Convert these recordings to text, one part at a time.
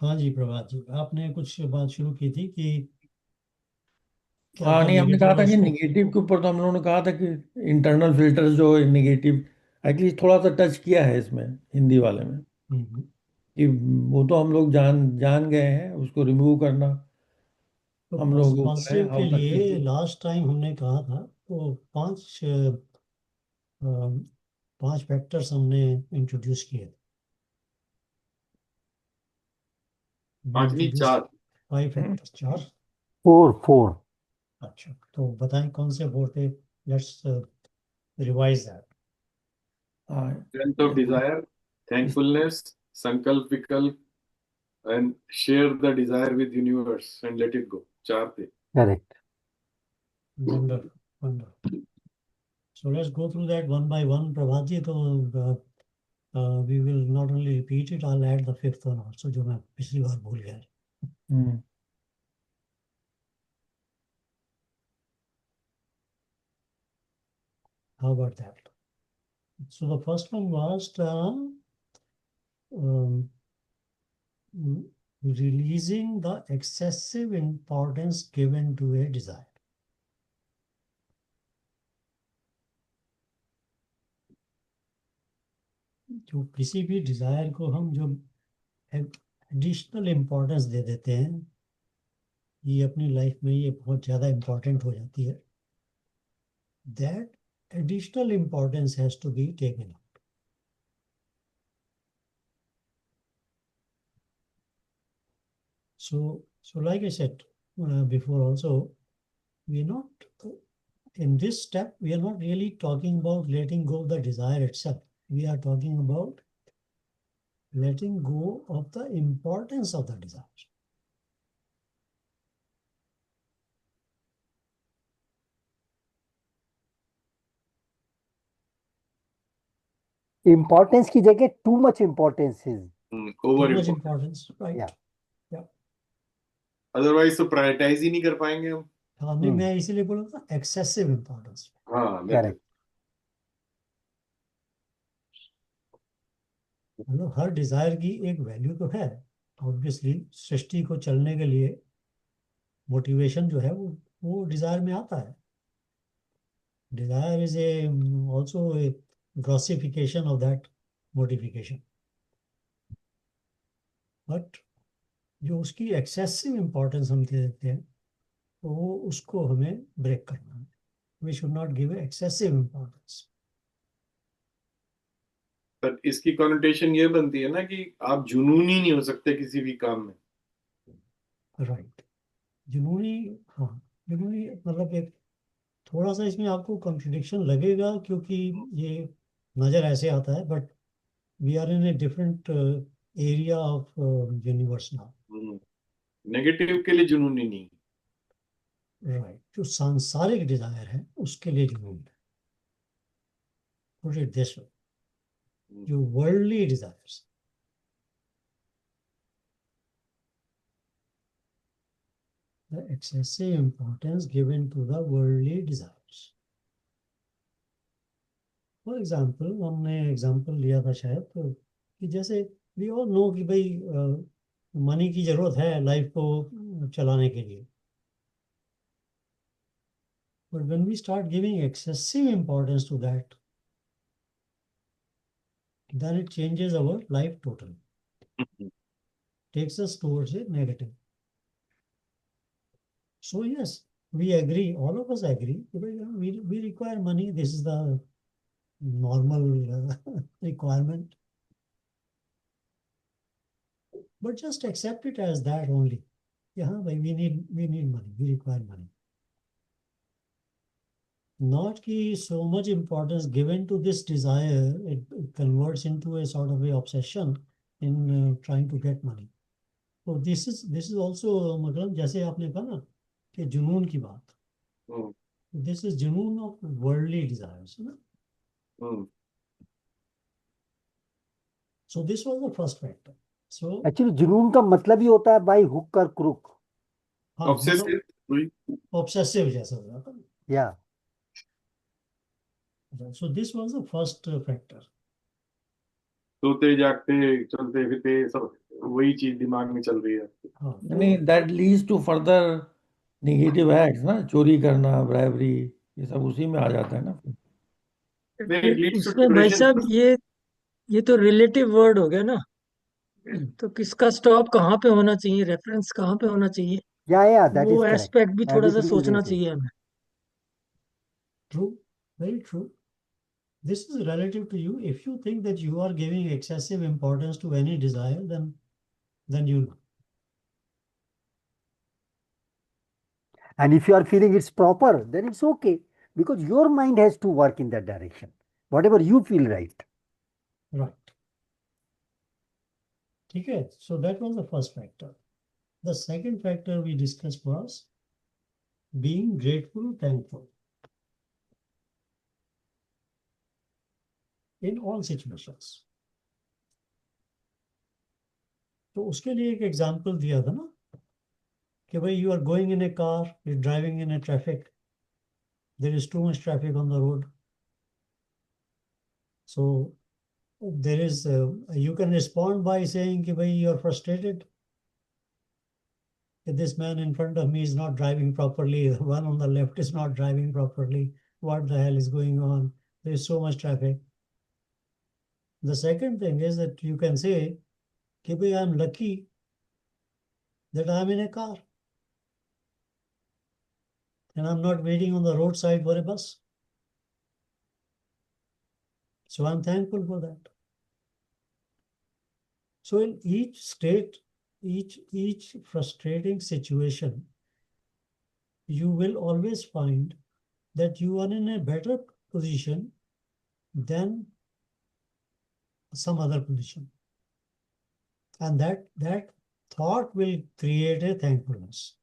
हाँ जी प्रभात जी, आपने कुछ बात शुरू की थी कि क्या हाँ जो नहीं, हमने कहा नेगेटिव है था कि उसको। निगेटिव के ऊपर तो हम लोगों ने कहा था कि इंटरनल फिल्टर जो निगेटिव एटलीस्ट थोड़ा सा टच किया है इसमें हिंदी वाले में, हम्म। कि वो तो हम लोग जान जान गए हैं उसको रिमूव करना तो हम लोगों के ऊपर है पॉजिटिव के हाउ लिए सक्सेसफुल। लास्ट टाइम हमने कहा था तो अ, पांच फैक्टर्स हमने इंट्रोड्यूस किए। वी पांच नहीं, इंट्रोड्यूस चार। फाइव फैक्टर्स, चार। Four four. अच्छा, तो बताएं कौन से फोर थे। Let's revise that. हाँ स्ट्रेंथ ऑफ डिजायर, इस थैंकफुलनेस, संकल्प विकल्प and share the desire with universe and let it go. चार थे। Correct. Wonderful, wonderful. So let's go through that one by one Prabhat ji. तो we will not only repeat it, I add the fifth one also, जो मैं पिछली बार भूल गया। हम्म, How about that? So the first one was um, releasing the excessive importance given to a desire. जो किसी भी Dzire को हम जो एडिशनल इम्पोर्टेंस दे देते हैं, ये अपनी लाइफ में ये बहुत ज़्यादा इम्पोर्टेंट हो जाती है। That additional importance has to be taken. So like I said before also, we are not, in this step, we are not really talking about letting go of the desire itself. We are talking about letting go of the importance of the desire. Importance की जगह too much importance is. Too over much important. importance, या right? Yeah. Otherwise तो prioritise ही नहीं कर पाएंगे हम। हाँ नहीं, मैं इसीलिए बोला था एक्सेसिव इम्पोर्टेंस। हाँ, दैट इज। करेक्ट। मतलब हर डिजायर की एक वैल्यू तो है। ऑब्वियसली सृष्टि को चलने के लिए मोटिवेशन जो है वो डिजायर में आता है। Desire is also a grossification of that motivation. But जो उसकी एक्सेसिव इम्पोर्टेंस हम दे देते हैं, तो वो उसको हमें ब्रेक करना है। We should not give excessive importance. पर इसकी कॉनोटेशन ये बनती है ना कि आप जुनूनी नहीं हो सकते किसी भी काम में। राइट। जुनूनी। हाँ, जुनूनी मतलब एक थोड़ा सा इसमें आपको कॉन्ट्रडिक्शन लगेगा, क्योंकि ये नज़र ऐसे आता है, but we are in a different area of universe now. Negative के लिए जुनूनी नहीं। राइट, जो सांसारिक डिजायर है उसके लिए जुनून है। Put it this way, जो worldly desires, the excessive importance given to the worldly desires. For example, हमने एग्जाम्पल लिया था शायद, तो कि जैसे वी ऑल नो कि भाई मनी की जरूरत है लाइफ को चलाने के लिए। But when we start giving excessive importance to that, then it changes our life totally, takes us towards a negative. So yes, we agree, all of us agree, we require money. This is the normal requirement. But just accept it as that only. Yeah, bhai, we need money, we require money. Not ki so much importance given to this desire, it converts into a sort of a obsession in trying to get money. So this is also, मतलब जैसे आपने कहा ना कि जुनून की बात, this is जुनून of worldly desires, ना? So this was the first factor. So actually जुनून का मतलब ही होता है बाई हुक और क्रुक। हाँ, मतलब ऑब्सेसिव। ऑब्सेसिव जैसा हो जाता है। या So this was the first factor. सोते जागते चलते फिरते सब वही चीज दिमाग में चल रही है। हाँ यानी that leads to further negative acts ना, चोरी करना, ब्राइबरी, ये सब उसी में आ जाता है ना। नहीं, फिर it leads to उसमें भाई साहब depression. ये तो रिलेटिव वर्ड हो गया ना। तो किसका स्टॉप कहाँ पे होना चाहिए, रेफरेंस कहाँ पे होना चाहिए, Yeah, that is वो correct. एस्पेक्ट भी थोड़ा सा Everything is सोचना relative. चाहिए हमें। true, very true. This is relative to you. If you think that you are giving excessive importance to any desire, then you And if you are feeling it's proper, then it's okay. Because your mind has to work in that direction. Whatever you feel right. right. Okay, so that was the first factor. The second factor we discussed was being grateful, thankful in all situations. तो उसके लिए एक example दिया था ना कि भाई you are going in a car, you're driving in a traffic, there is too much traffic on the road. So there is you can respond by saying कि भाई you are frustrated. This man in front of me is not driving properly. The one on the left is not driving properly. What the hell is going on? There is so much traffic. The second thing is that you can say, I am lucky that I'm in a car and I'm not waiting on the roadside for a bus. So I'm thankful for that. So in each state, each frustrating situation, you will always find that you are in a better position than some other position. And that thought will create a thankfulness.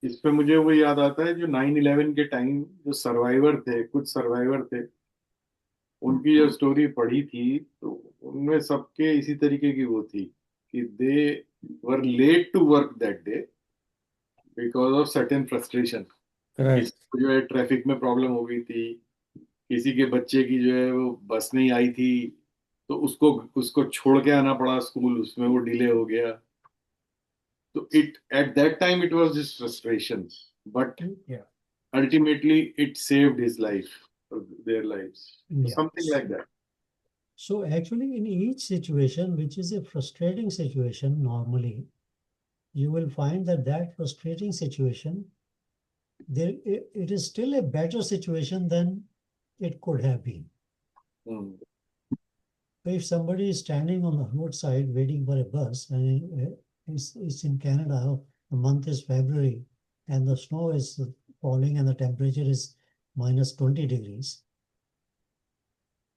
इस पे मुझे वो याद आता है जो 9/11 के time जो सर्वाइवर थे, कुछ सर्वाइवर थे, उनकी जो स्टोरी पढ़ी थी तो उनमें सबके इसी तरीके की वो थी कि they were late to work that day because of certain frustration. Correct. किसी को जो है ट्रैफिक में प्रॉब्लम हो गई थी, किसी के बच्चे की जो है वो बस नहीं आई थी तो उसको उसको छोड़ के आना पड़ा स्कूल, उसमें वो डिले हो गया। तो it at that time it was just frustration, but Yeah. ultimately it saved his life or their lives. Yeah. Something like that. So actually in each situation, which is a frustrating situation, normally, you will find that frustrating situation, it is still a better situation than it could have been. Hmm. So if somebody is standing on the roadside waiting for a bus, and it's in Canada, the month is February, and the snow is falling and the temperature is minus 20 degrees.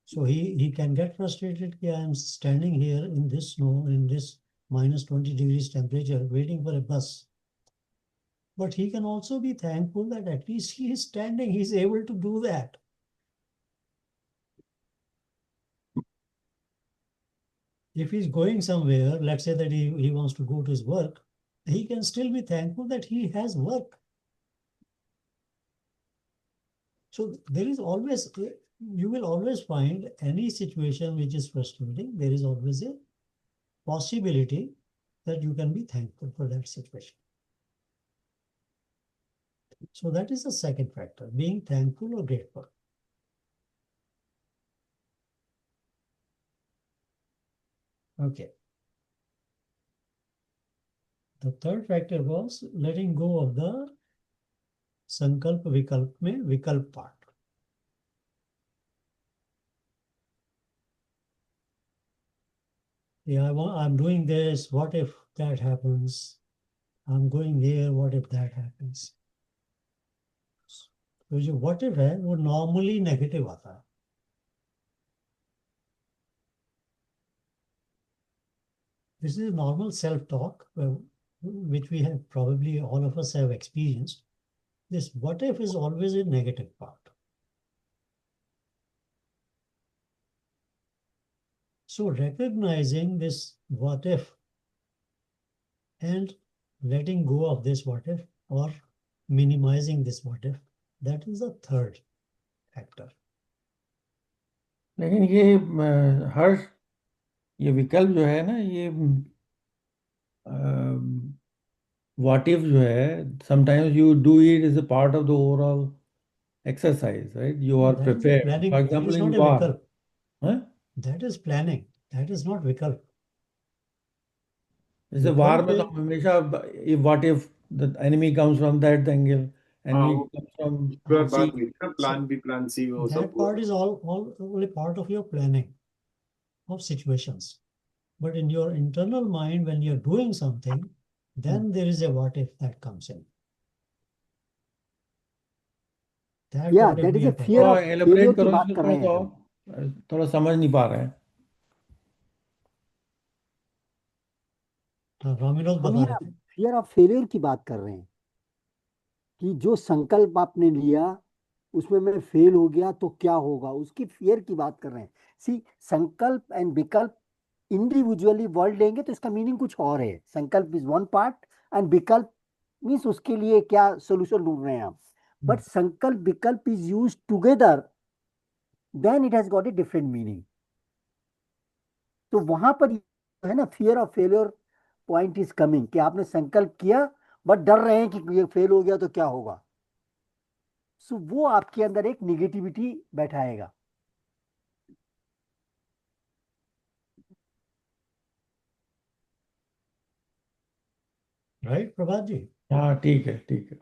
So he can get frustrated. I am standing here in this snow, in this minus 20 degrees temperature, waiting for a bus. But he can also be thankful that at least he is standing, he is able to do that. If he's going somewhere, let's say that he wants to go to his work, he can still be thankful that he has work. So there is always, you will always find any situation which is frustrating, there is always a possibility that you can be thankful for that situation. So that is the second factor, being thankful or grateful. Okay. The third factor was letting go of the संकल्प विकल्प में विकल्प part. Yeah, I'm doing this, what if that happens? I'm going here, what if that happens? तो जो what if है वो normally negative आता है. This is normal self-talk, which we have probably all of us have experienced. This what if is always a negative part. So recognizing this what if and letting go of this what if or minimizing this what if, that is the third factor. लेकिन ये हर ये विकल्प जो है ना, ये what if जो है, sometimes you do it is a part of the overall exercise, right? You are That is a prepared. planning. For That example, is in not a war, vikalp. huh? That is planning. That is not vikalp. जैसे वार विकल्प में तो हम हमेशा what if the enemy comes from that angle, हाँ, enemy वो comes from एक बार C. बात हुई थी ना, प्लान बी प्लान सी, वो सब that हुआ। part is all only part of your planning of situations. But in your internal mind, when you're doing something, then there is a what if that comes in. That या what if that we is a are talking. Fear थोड़ा of failure elaborate की करो बात इसमें कर थोड़ा रहे सा हैं हम। और, थोड़ा समझ नहीं पा रहे हैं। हाँ, रामिनोद हम बता रहे यहाँ थे। फियर ऑफ फेलियर की बात कर रहे हैं कि जो संकल्प आपने लिया उसमें मैं फेल हो गया तो क्या होगा, उसकी फियर की बात कर रहे हैं। सी, संकल्प एंड विकल्प इंडिविजुअली वर्ड लेंगे तो इसका मीनिंग कुछ और है। संकल्प इज वन पार्ट एंड विकल्प मीन्स उसके लिए क्या सोल्यूशन ढूंढ रहे हैं आप। बट संकल्प विकल्प is use together, then it has got a different meaning. तो वहां पर है ना, fear of failure point is coming कि आपने संकल्प किया बट डर रहे हैं कि ये फेल हो गया तो क्या होगा। सो वो आपके अंदर एक निगेटिविटी बैठाएगा। राइट प्रभात जी। हाँ ठीक है, ठीक है।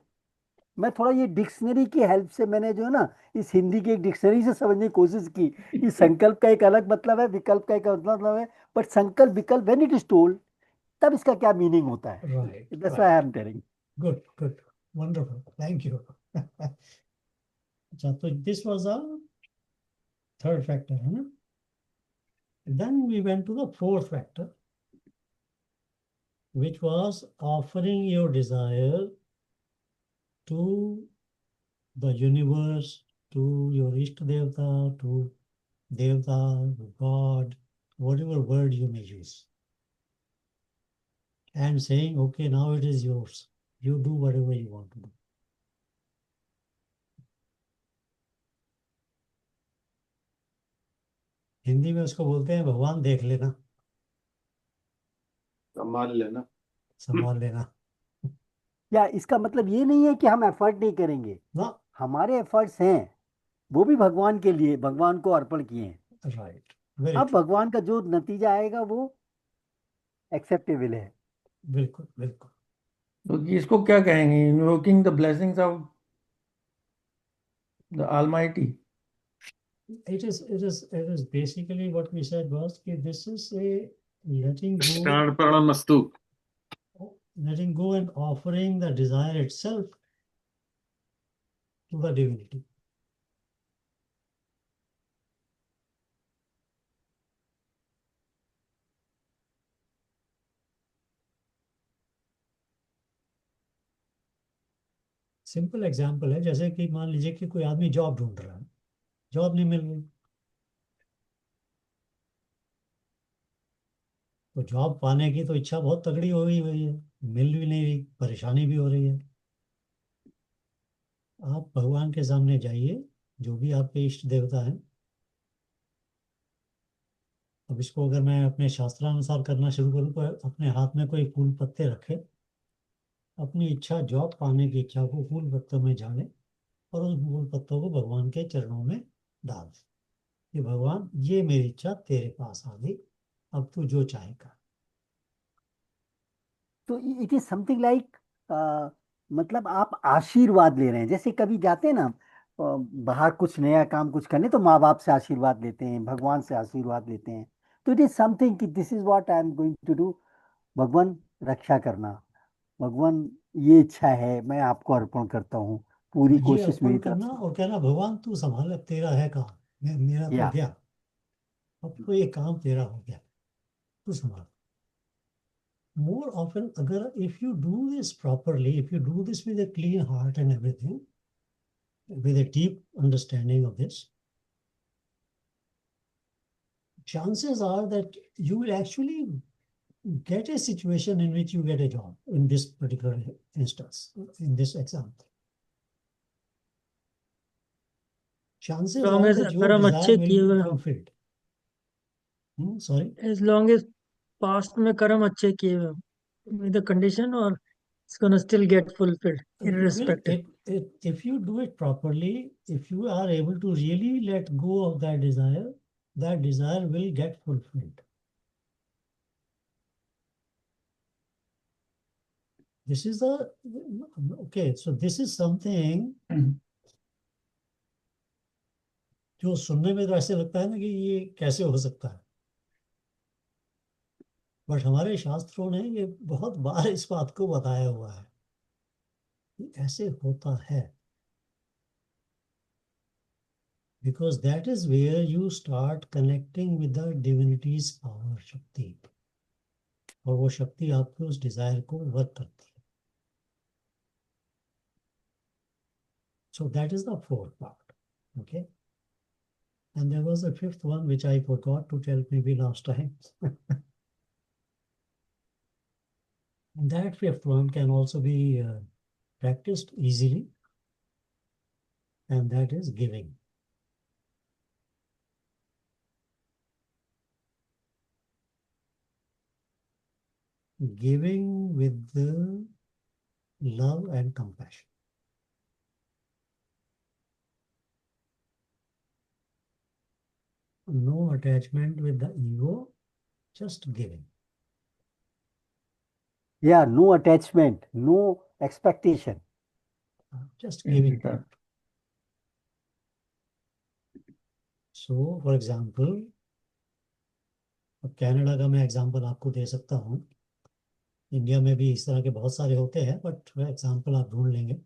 मैं थोड़ा ये डिक्शनरी की हेल्प से मैंने जो है ना इस हिंदी की एक डिक्शनरी से समझने की कोशिश की कि संकल्प का एक अलग मतलब है, विकल्प का एक अलग मतलब है। बट संकल्प विकल्प व्हेन इट इज टोल्ड तब इसका क्या मीनिंग होता है। Right that's why right. I am telling. Good good, wonderful, thank you. अच्छा, तो this was a third factor है ना। Then we went to the fourth factor, which was offering your desire to the universe, to your Ishta Devata, to Devata, to God, whatever word you may use, and saying, okay, now it is yours. You do whatever you want to do. Hindi में उसको बोलते हैं भगवान देख लेना, संभाल लेना। संभाल लेना या इसका मतलब ये नहीं है कि हम एफर्ट नहीं करेंगे, ना। हमारे एफर्ट्स हैं वो भी भगवान के लिए, भगवान को अर्पण किए हैं। राइट, वेरी अब ट्रू। भगवान का जो नतीजा आएगा वो एक्सेप्टेबल है। बिल्कुल बिल्कुल। तो इसको क्या कहेंगे? Invoking the blessings of the almighty. It is basically what we said was that this is a letting go, अर्पणमस्तु। letting go and offering the desire itself to the divinity. Simple example है, जैसे कि मान लीजिए कि कोई आदमी job ढूंढ रहा है, जॉब नहीं मिल रही, तो जॉब पाने की तो इच्छा बहुत तगड़ी हो गई हुई है, मिल भी नहीं रही, परेशानी भी हो रही है। आप भगवान के सामने जाइए, जो भी आपके इष्ट देवता हैं। अब इसको अगर मैं अपने शास्त्रानुसार करना शुरू करूँ तो अपने हाथ में कोई फूल पत्ते रखे, अपनी इच्छा, जॉब पाने की इच्छा को फूल पत्तों में डालें और उस फूल पत्तों को भगवान के चरणों में डाल दें कि भगवान ये मेरी इच्छा तेरे पास आ गई, अब तू जो चाहे कर। तो इट इज समथिंग लाइक, मतलब आप आशीर्वाद ले रहे हैं। जैसे कभी जाते हैं ना बाहर कुछ नया काम कुछ करने, तो माँ बाप से आशीर्वाद लेते हैं, भगवान से आशीर्वाद लेते हैं। तो इट इज समथिंग कि this is what I am going to do. भगवान रक्षा करना, भगवान ये इच्छा है मैं आपको अर्पण करता हूँ, पूरी हाँ, ये कोशिश अर्पण मेरी तरफ करना से। और कहना भगवान तू संभाल, अब तेरा है काम, मेरा तो या गया, अब तो ये काम तेरा हो गया, तू संभाल। More often, agar if you do this properly, if you do this with a clean heart and everything, with a deep understanding of this, chances are that you will actually get a situation in which you get a job in this particular instance, in this example. chances long are as that your कर्म desire अच्छे will किए be हुए हों, fulfilled. Sorry. as long as past में कर्म अच्छे किए हुए हों, with the condition, or it's gonna still get fulfilled Well, irrespective. if you do it properly, if you are able to really let go of that desire will get fulfilled. This is okay, so this is something जो सुनने में तो ऐसे लगता है ना कि ये कैसे हो सकता है, बट हमारे शास्त्रों ने ये बहुत बार इस बात को बताया हुआ है कि ऐसे होता है, because that is where you start connecting with the divinity's power, शक्ति, और वो शक्ति आपके उस डिजायर को वर्क करती है. So that is the fourth part. Okay. And there was a fifth one which I forgot to tell maybe last time. That fifth one can also be practiced easily, and that is giving. Giving with the love and compassion. No attachment with the ego, just giving. Yeah, no attachment, no expectation. Just in giving. return. So, for example, अब Canada का मैं example आपको दे सकता हूँ. India में भी इस तरह के बहुत सारे होते हैं, बट एग्जांपल आप ढूंढ लेंगे.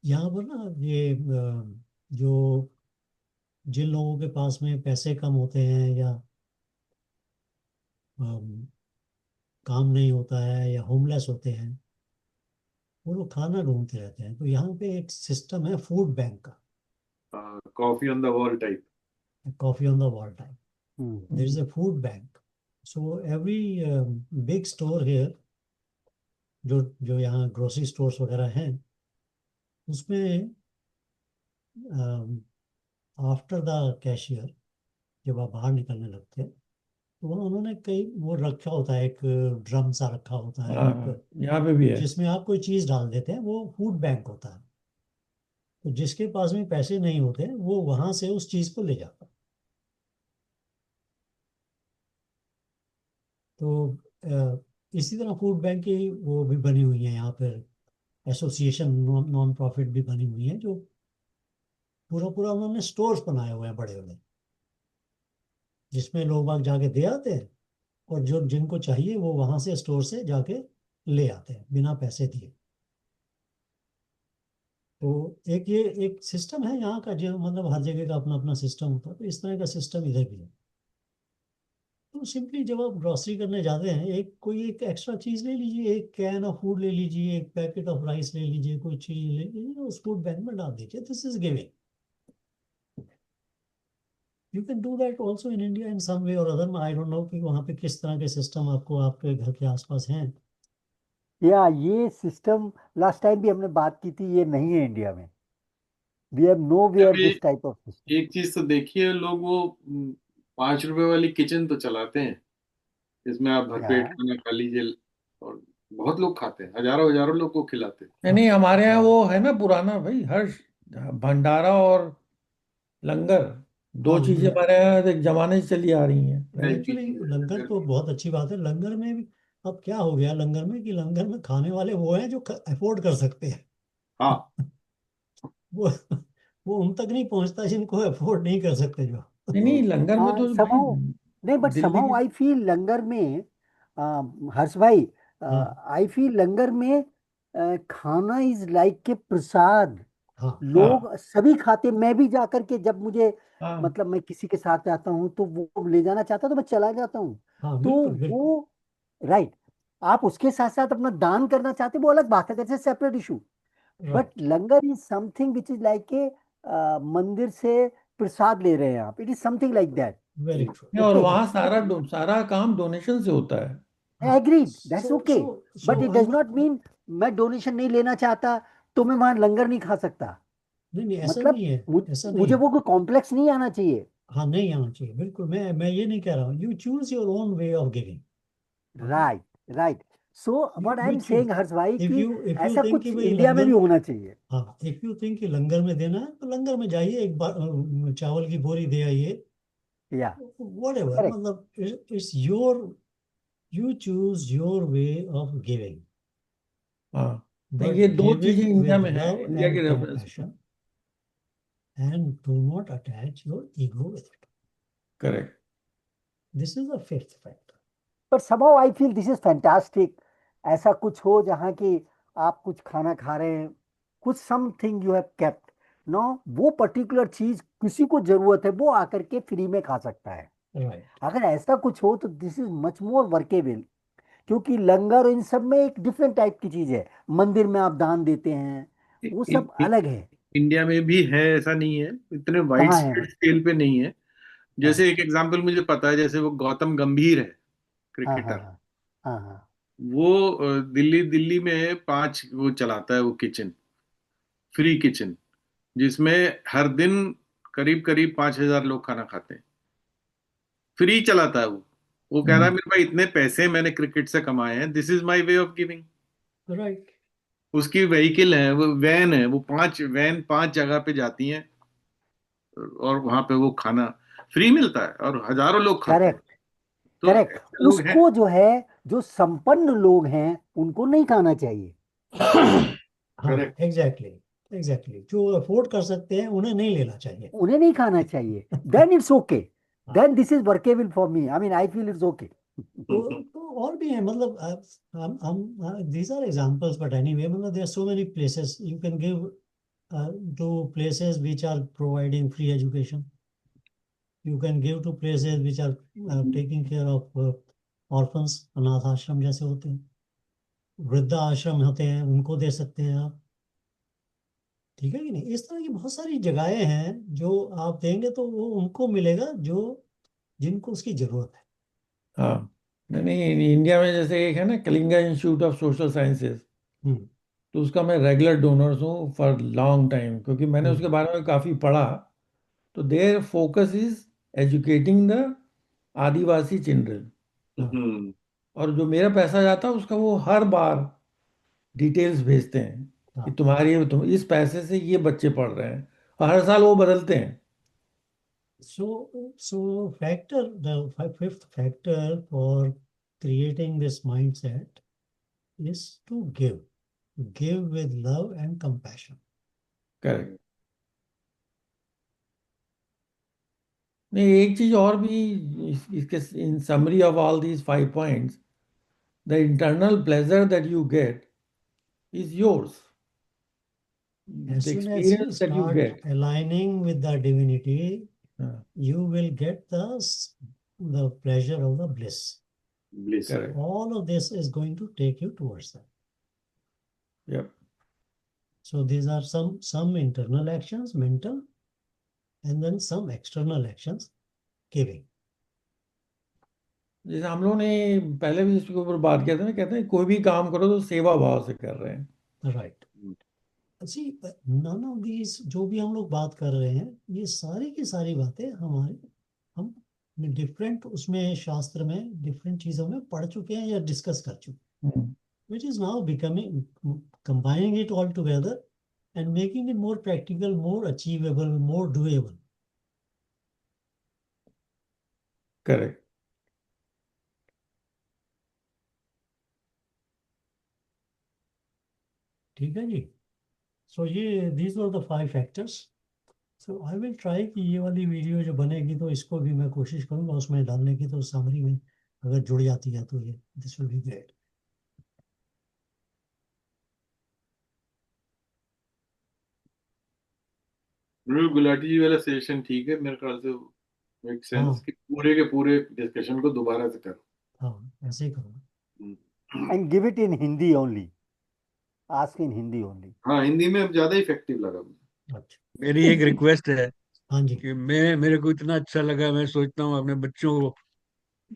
यहाँ पर ना ये जो जिन लोगों के पास में पैसे कम होते हैं या काम नहीं होता है या होमलेस होते हैं, वो लोग खाना ढूंढते रहते हैं. तो यहाँ पे एक सिस्टम है फूड बैंक का, coffee on the wall type. Coffee on the wall type. Hmm. There is a food bank. So every big store here, जो यहाँ ग्रोसरी स्टोर्स वगैरह हैं, उसमें आफ्टर द कैशियर जब आप बाहर निकलने लगते हैं तो वहाँ उन्होंने कई वो रखा होता है, एक ड्रम सा रखा होता है, हाँ, एक यहाँ पे भी है. जिसमें आप कोई चीज़ डाल देते हैं, वो फूड बैंक होता है. तो जिसके पास में पैसे नहीं होते वो वहां से उस चीज़ को ले जाता है. तो इसी तरह फूड बैंक की वो भी बनी हुई है यहाँ पर, एसोसिएशन नॉन प्रॉफिट भी बनी हुई है, जो पूरा पूरा उन्होंने स्टोर्स बनाए हुए हैं बड़े बड़े, जिसमें लोग बाग जाके दे आते हैं, और जो जिनको चाहिए वो वहां से स्टोर से जाके ले आते हैं बिना पैसे दिए. तो ये एक सिस्टम है यहाँ का, जो मतलब हर जगह का अपना अपना सिस्टम होता है. तो इस तरह का सिस्टम इधर भी है. तो सिंपली जब आप ग्रोसरी करने जाते हैं, कोई एक एक्स्ट्रा चीज ले लीजिए, एक कैन ऑफ फूड ले लीजिए, एक पैकेट ऑफ राइस ले लीजिए, कोई चीज ले लीजिए, उस फूड बैंक में डाल दीजिए. This is giving. You can do that also in India in some way or other. I don't know कि वहाँ पे किस तरह के सिस्टम आपको आपके घर के आसपास हैं. या ये सिस्टम लास्ट टाइम भी हमने बात की थी, ये नहीं है इंडिया में. वी हैव नो वेयर अभी दिस टाइप ऑफ सिस्टम. एक चीज तो देखिए, लोग वो 5 रुपए वाली किचन तो चलाते हैं, जिसमें आप भरपेट या खाना खा लीजिए, और बहुत लोग खाते हैं, हजारों हजारों लोग को खिलाते हैं. नहीं नहीं, हमारे यहाँ हाँ. वो है ना पुराना भाई, हर भंडारा और लंगर, दो हाँ, चीजें हमारे यहाँ एक जमाने से चली आ रही हैं पहले. एक्चुअली लंगर तो बहुत अच्छी बात है. लंगर में भी अब क्या हो गया लंगर में, कि लंगर में खाने वाले वो हैं जो अफोर्ड कर सकते हैं. हाँ, वो वो उन तक नहीं पहुंचता जिनको अफोर्ड नहीं कर सकते जो. नहीं नहीं, लंगर में तो भाई समहाउ नहीं, बट दिल्ली समहाउ की. आई फील लंगर में हर्ष भाई, हाँ. आई फील लंगर में खाना इज लाइक के प्रसाद. हाँ. हाँ लोग सभी खाते. मैं भी जाकर के जब मुझे हाँ मतलब मैं किसी के साथ जाता हूँ तो वो ले जाना चाहता तो मैं चला जाता हूँ. हाँ, तो बिल्कुल बिल्कुल. वो राइट. आप उसके साथ साथ अपना दान करना चाहते वो अलग बात है, that's a separate issue. But right. Langar is something which is like a मंदिर से प्रसाद ले रहे हैं आप. It is something like that. Very true. नहीं, और ओके, वहाँ सारा काम डोनेशन से होता है. हाँ. Agreed, that's so okay. So but so it does not mean मैं डोनेशन नहीं लेना चाहता तो मैं वहां लंगर नहीं खा सकता। नहीं ऐसा मतलब नहीं है, ऐसा नहीं मुझे है। वो कोई कॉम्प्लेक्स नहीं आना चाहिए। हाँ नहीं आना चाहिए, बिल्कुल। मैं ये नहीं कह रहा हूँ, you choose your own way of giving. Right, right. So what I you am choose. Saying Harsh भाई इफ कि यू ऐसा थिंक कि कुछ भाई इंडिया में लंगर, भी होना चाहिए। हाँ इफ यू थिंक कि लंगर में देना है तो लंगर में जाइए, एक बार चावल की बोरी दे आइए, या व्हाटएवर। करेक्ट, मतलब it's your, you choose your way of giving, हाँ, नहीं but ये दो give चीजें it इंडिया with में है, love इंडिया के and रेफरेंस में। compassion, and do not attach your ego with it. Correct. This is the fifth factor. But somehow I feel this is fantastic. ऐसा कुछ हो जहाँ की आप कुछ खाना खा रहे हैं, कुछ something you have kept, no, वो पर्टिकुलर चीज किसी को जरूरत है वो आकर के फ्री में खा सकता है। Right. अगर ऐसा कुछ हो तो this is much more workable. क्योंकि लंगर इन सब में एक डिफरेंट टाइप की चीज है, मंदिर में आप दान देते हैं, वो इन, सब इन, अलग है। इंडिया में भी है, ऐसा नहीं है, इतने वाइड कहाँ है? स्केल पे नहीं है। हाँ, जैसे एक एग्जांपल मुझे पता है, जैसे वो गौतम गंभीर है, हाँ, हाँ, क्रिकेटर। हाँ, हाँ, हाँ। वो दिल्ली दिल्ली में 5 वो चलाता है, वो किचन, फ्री किचन, जिसमें हर दिन करीब करीब 5,000 लोग खाना खाते हैं। फ्री चलाता है वो कह रहा है मेरे भाई इतने पैसे मैंने क्रिकेट से कमाए हैं, this is my way of giving. Right. उसकी व्हीकल है, वो वैन है, वो 5 जगह पे जाती हैं, और वहां पे वो खाना फ्री मिलता है और हजारों लोग खाते हैं। करेक्ट, तो करेक्ट। ऐसे लोग हैं। उसको जो है, जो संपन्न लोग हैं उनको नहीं खाना चाहिए। हाँ करेक्ट। एग्जैक्टली, एग्जैक्टली, जो अफोर्ड कर सकते हैं उन्हें नहीं लेना चाहिए। उन्हें नहीं खाना चाहिए। देन इट्स ओके, हाँ। Then this is workable for me, I mean I feel it's okay. तो और भी है, मतलब हम these are examples, but anyway, मतलब there are so many places you can give to places which are providing free education. You can give to places which are taking care of orphans, अनाथ आश्रम जैसे होते हैं, वृद्धा आश्रम होते हैं, उनको दे सकते हैं आप। ठीक है कि नहीं? इस तरह की बहुत सारी जगहें हैं जो आप देंगे तो वो उनको मिलेगा जो, जिनको उसकी जरूरत है। हाँ, नहीं नहीं, इंडिया में जैसे एक है ना Kalinga institute of social sciences, hmm. तो उसका मैं रेगुलर डोनर्स हूँ फॉर लॉन्ग टाइम, क्योंकि मैंने हम्म। उसके बारे में काफ़ी पढ़ा। तो there focus is educating the adivasi children. हाँ। हम्म। और जो मेरा पैसा जाता है उसका वो हर बार डिटेल्स भेजते हैं कि हाँ। तुम इस पैसे से ये बच्चे पढ़ रहे हैं, और हर साल वो बदलते हैं। So factor, the fifth factor for creating this mindset is to give with love and compassion. Correct. नहीं, एक चीज और भी इसके, इन summary of all these 5 points, the internal pleasure that you get is yours. As The soon as you experience that you start get. aligning with the divinity, हाँ, you will get the pleasure of the bliss. Bliss. correct. All of this is going to take you towards that. Yep. So these are some internal actions, mental, and then some external actions, giving. जैसे हम लोगों ने पहले भी इसके ऊपर बात किया था ना, कहते हैं कोई भी काम करो तो सेवा भाव से कर रहे हैं। Right. See, none of these जो भी हम लोग बात कर रहे हैं, ये सारी की सारी बातें हम डिफरेंट उसमें शास्त्र में डिफरेंट चीजों में पढ़ चुके हैं या डिस्कस कर चुके हैं, which is now becoming, combining it all together and making it more practical, more achievable, more doable. Correct. ठीक है जी? So ये these were the 5 factors. So I will try कि ये वाली वीडियो जो बनेगी तो इसको भी मैं कोशिश करूंगा उसमें डालने की, तो समरी में अगर जुड़ जाती है तो ये this will be great. Gulati ji वाला सेशन ठीक है मेरे ख्याल से, मेक सेंस हाँ। कि पूरे के पूरे डिस्कशन को दोबारा से करो। हाँ ऐसे ही करूँगा। हम्म। And give it in Hindi only, ask in Hindi only. हाँ, हिंदी में अब ज्यादा इफेक्टिव लगा मुझे। अच्छा। मेरी एक रिक्वेस्ट है हाँ जी। कि मेरे को इतना अच्छा लगा, मैं सोचता हूँ अपने बच्चों को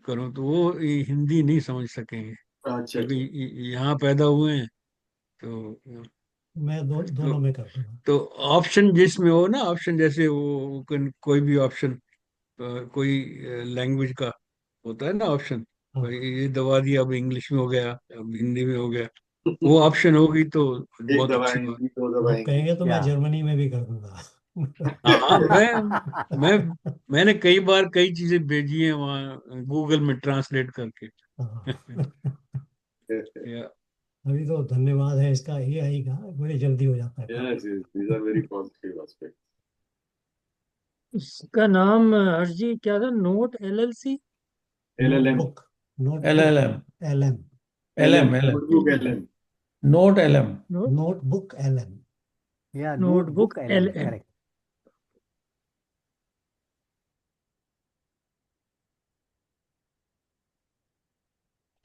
करूँ, तो वो हिंदी नहीं समझ सकेंगे अच्छा क्योंकि अच्छा। यहाँ पैदा हुए हैं। तो मैं दोनों में कर दूंगा। तो ऑप्शन जिसमें हो ना, ऑप्शन जैसे वो कोई भी ऑप्शन, कोई लैंग्वेज का होता है ना ऑप्शन, हाँ ये दबा दिया, अब इंग्लिश में हो गया, अब हिंदी में हो गया, वो ऑप्शन होगी तो एक बहुत दवा अच्छी बात। हिंदी, दो दवा आप कहेंगे तो मैं क्या जर्मनी में भी कर दूंगा। हाँ हाँ, मैं मैंने कई बार कई चीजें भेजी हैं वहाँ गूगल में ट्रांसलेट करके। हाँ। या अभी तो धन्यवाद है इसका एआई का, बड़ी जल्दी हो जाता है काम। Yes, yes, these are very positive aspects. उसका नाम हर्षजी क्या था, note LLC? LLM, notebook, notebook LLM, LM, LM, notebook LM. Note LM. Note notebook LM. या notebook notebook LM, LM. Correct.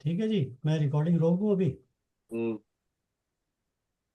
ठीक है जी, मैं रिकॉर्डिंग रोक दूं अभी।